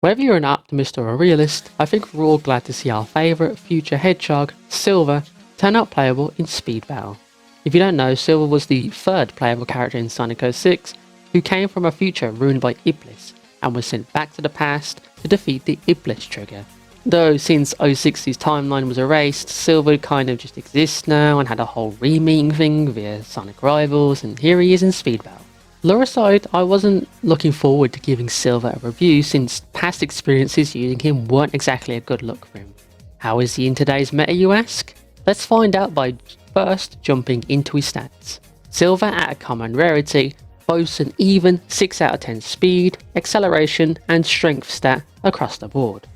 Whether you're an optimist or a realist, I think we're all glad to see our favourite future hedgehog, Silver, turn out playable in Speed Battle. If you don't know, Silver was the third playable character in Sonic 06, who came from a future ruined by Iblis, and was sent back to the past to defeat the Iblis trigger. Though since 06's timeline was erased, Silver kind of just exists now and had a whole re-meeting thing via Sonic Rivals, and here he is in Speed Battle. Lore aside, I wasn't looking forward to giving Silver a review since past experiences using him weren't exactly a good look for him. How is he in today's meta, you ask? Let's find out by first jumping into his stats. Silver at a common rarity boasts an even 6 out of 10 speed, acceleration and strength stat across the board.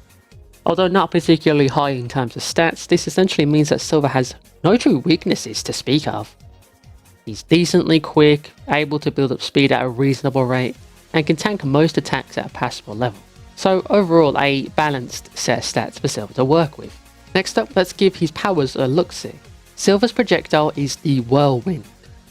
Although not particularly high in terms of stats, this essentially means that Silver has no true weaknesses to speak of. He's decently quick, able to build up speed at a reasonable rate, and can tank most attacks at a passable level. So overall, a balanced set of stats for Silver to work with. Next up, let's give his powers a look-see. Silver's projectile is the Whirlwind,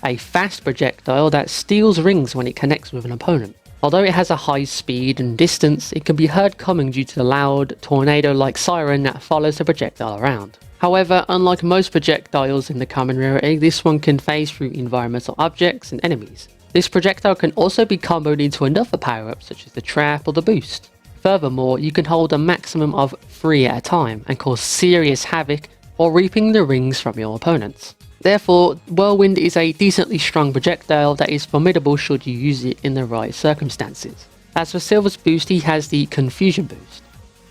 a fast projectile that steals rings when it connects with an opponent. Although it has a high speed and distance, it can be heard coming due to the loud, tornado-like siren that follows the projectile around. However, unlike most projectiles in the common rarity, this one can phase through environmental objects and enemies. This projectile can also be comboed into another power-up such as the trap or the boost. Furthermore, you can hold a maximum of 3 at a time and cause serious havoc while reaping the rings from your opponents. Therefore, Whirlwind is a decently strong projectile that is formidable should you use it in the right circumstances. As for Silver's boost, he has the Confusion boost.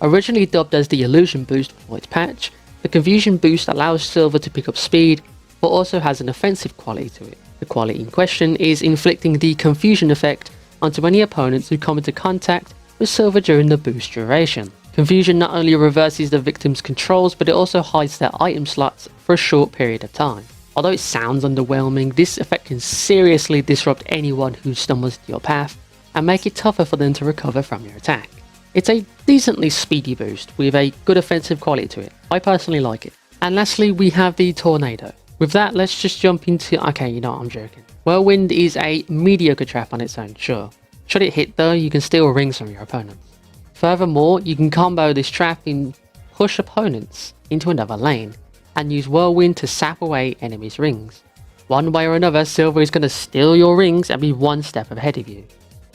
Originally dubbed as the Illusion boost before its patch, the Confusion boost allows Silver to pick up speed, but also has an offensive quality to it. The quality in question is inflicting the Confusion effect onto any opponents who come into contact with Silver during the boost duration. Confusion not only reverses the victim's controls, but it also hides their item slots for a short period of time. Although it sounds underwhelming, this effect can seriously disrupt anyone who stumbles into your path and make it tougher for them to recover from your attack. It's a decently speedy boost with a good offensive quality to it. I personally like it. And lastly, we have the Tornado. With that, let's just jump into... okay, you know what, I'm joking. Whirlwind is a mediocre trap on its own, sure. Should it hit though, you can steal rings from your opponents. Furthermore, you can combo this trap and push opponents into another lane, and use Whirlwind to sap away enemies' rings. One way or another, Silver is going to steal your rings and be one step ahead of you.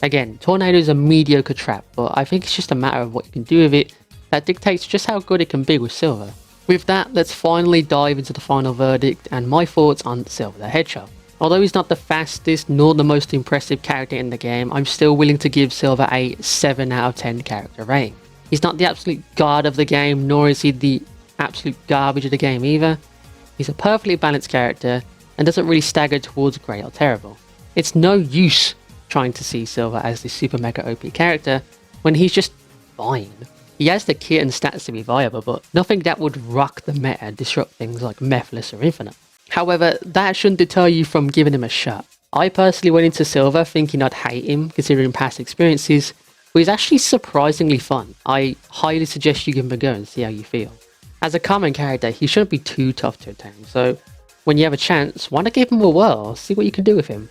Again, Tornado is a mediocre trap, but I think it's just a matter of what you can do with it that dictates just how good it can be with Silver. With that, let's finally dive into the final verdict and my thoughts on Silver the Hedgehog. Although he's not the fastest nor the most impressive character in the game, I'm still willing to give Silver a 7 out of 10 character rating. He's not the absolute god of the game, nor is he the absolute garbage of the game either. He's a perfectly balanced character and doesn't really stagger towards great or terrible. It's no use trying to see Silver as this super mega OP character when he's just fine. He has the kit and stats to be viable, but nothing that would rock the meta and disrupt things like Methless or Infinite. However, that shouldn't deter you from giving him a shot. I personally went into Silver thinking I'd hate him considering past experiences, but he's actually surprisingly fun. I highly suggest you give him a go and see how you feel. As a common character, he shouldn't be too tough to attain, so when you have a chance, why not give him a whirl, see what you can do with him.